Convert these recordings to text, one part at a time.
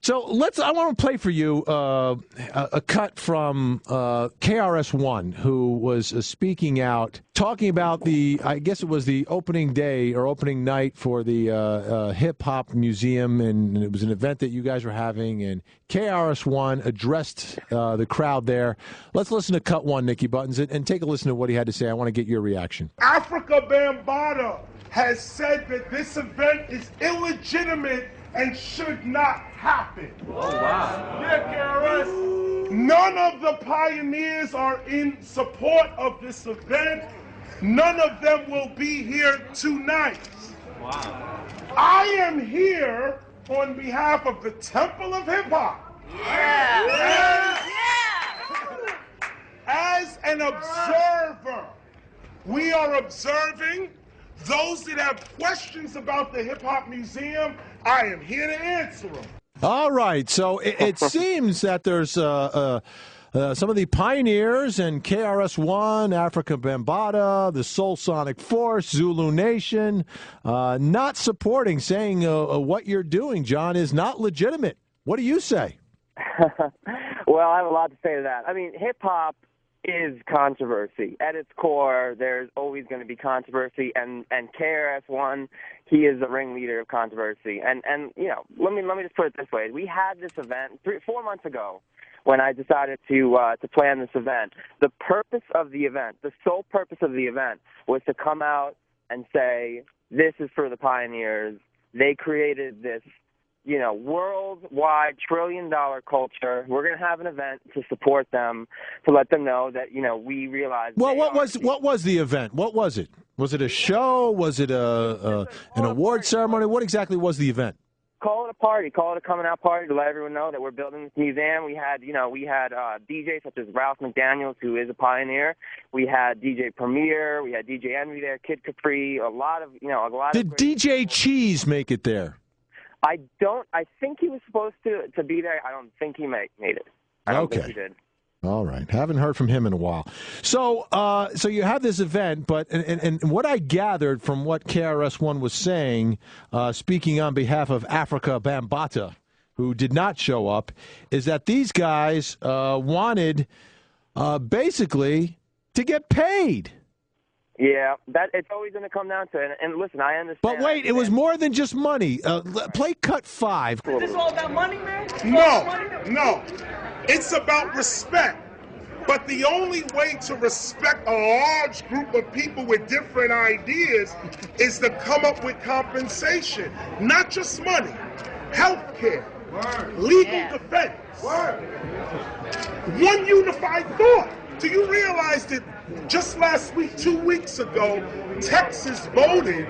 So I want to play for you a cut from KRS-One, who was speaking out, talking about I guess it was the opening day or opening night for the Hip Hop Museum, and it was an event that you guys were having, and KRS-One addressed the crowd there. Let's listen to cut one, Nicky Buttons, and take a listen to what he had to say. I want to get your reaction. Africa Bambaataa has said that this event is illegitimate and should not happen. Oh, wow. Yeah, KRS. None of the pioneers are in support of this event. None of them will be here tonight. Wow. I am here on behalf of the Temple of Hip Hop. Yeah. As an observer, we are observing. Those that have questions about the Hip Hop Museum, I am here to answer them. All right. So it seems that there's some of the pioneers and KRS-One, Africa Bambaataa, the Soul Sonic Force, Zulu Nation, not supporting, saying what you're doing, John, is not legitimate. What do you say? Well, I have a lot to say to that. I mean, hip-hop is controversy. At its core, there's always going to be controversy, and KRS-One, he is the ringleader of controversy. And you know, let me just put it this way. We had this event 4 months ago when I decided to plan this event. The purpose of the event, the sole purpose of the event, was to come out and say, this is for the pioneers. They created this, you know, worldwide trillion-dollar culture. We're going to have an event to support them, to let them know that, you know, we realize. Well, what was the event? What was it? Was it a show? Was it an award ceremony? What exactly was the event? Call it a party. Call it a coming-out party to let everyone know that we're building this museum. We had DJs such as Ralph McDaniels, who is a pioneer. We had DJ Premier. We had DJ Envy there, Kid Capri. A lot of. Did DJ Cheese make it there? I think he was supposed to be there. I don't think he made it. I don't think he did. All right. Haven't heard from him in a while. So you have this event, but and what I gathered from what KRS-One was saying, speaking on behalf of Africa Bambaataa, who did not show up, is that these guys wanted basically to get paid. Yeah, it's always going to come down to it. And listen, I understand. But wait, it was more than just money. Play cut 5. Is this all about money, man? No. It's about respect. But the only way to respect a large group of people with different ideas is to come up with compensation. Not just money. Health care. Legal defense. One unified thought. Do you realize that just last week, 2 weeks ago, Texas voted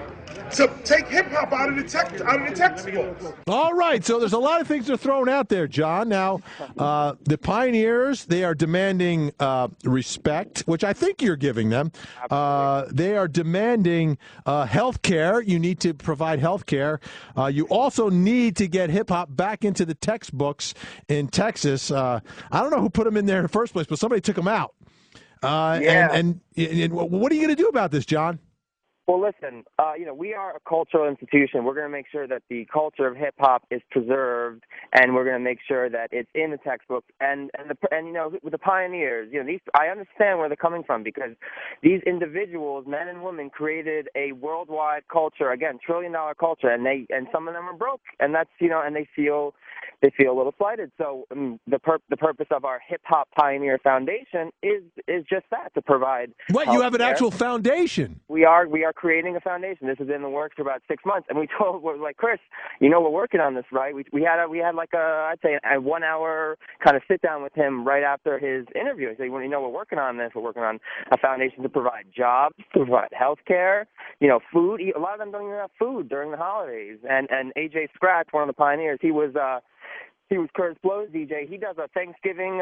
to take hip-hop out of the textbooks? All right, so there's a lot of things that are thrown out there, John. Now, the pioneers, they are demanding respect, which I think you're giving them. They are demanding health care. You need to provide health care. You also need to get hip-hop back into the textbooks in Texas. I don't know who put them in there in the first place, but somebody took them out. And what are you going to do about this, John? Well, listen, we are a cultural institution. We're going to make sure that the culture of hip-hop is preserved, and we're going to make sure that it's in the textbooks. And with the pioneers, I understand where they're coming from, because these individuals, men and women, created a worldwide culture, again, trillion-dollar culture, and some of them are broke, and that's, and they feel a little slighted. So the purpose of our Hip Hop Pioneer Foundation is just that, to provide. What, you have an actual foundation? We are creating a foundation. This is in the works for about 6 months, and we're like, Chris, we're working on this, right? We had like I'd say a 1 hour kind of sit down with him right after his interview. I said, we're working on this. We're working on a foundation to provide jobs, to provide health care, food. A lot of them don't even have food during the holidays. And AJ Scratch, one of the pioneers, he was Curtis Blow's DJ. He does a Thanksgiving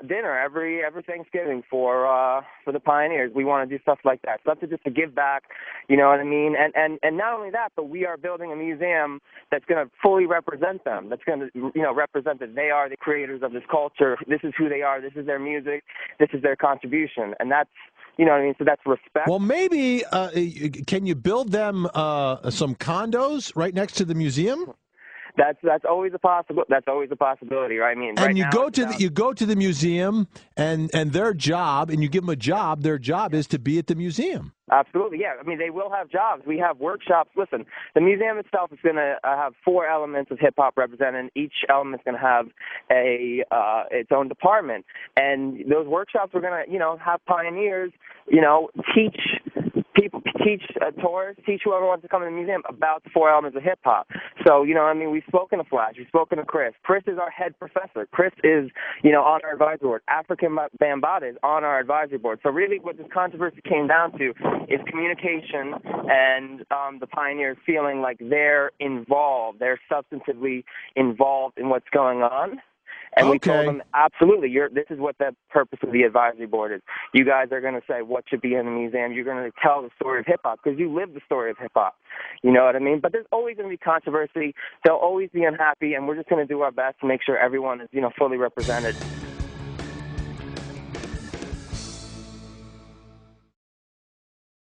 dinner every Thanksgiving for the pioneers. We want to do stuff like that. Stuff just to give back, you know what I mean? And not only that, but we are building a museum that's going to fully represent them. That's going to represent that they are the creators of this culture. This is who they are. This is their music. This is their contribution. And that's, you know what I mean? So that's respect. Well, maybe can you build them some condos right next to the museum? That's always a possible. That's always a possibility, right? I mean, And right you now go it's to about- you go to the museum, and their job, and you give them a job. Their job is to be at the museum. Absolutely, yeah. I mean, they will have jobs. We have workshops. Listen, the museum itself is going to have 4 elements of hip hop represented. Each element is going to have its own department, and those workshops we're going to, have pioneers, teach people, teach tourists, teach whoever wants to come to the museum about the 4 elements of hip hop. So, we've spoken to Flash, we've spoken to Chris. Chris is our head professor. Chris is, on our advisory board. African Bambaataa is on our advisory board. So really what this controversy came down to is communication and the pioneers feeling like they're involved, they're substantively involved in what's going on. And we told them, absolutely, this is what the purpose of the advisory board is. You guys are going to say what should be in the museum. You're going to tell the story of hip-hop because you live the story of hip-hop. You know what I mean? But there's always going to be controversy. They'll always be unhappy, and we're just going to do our best to make sure everyone is, fully represented.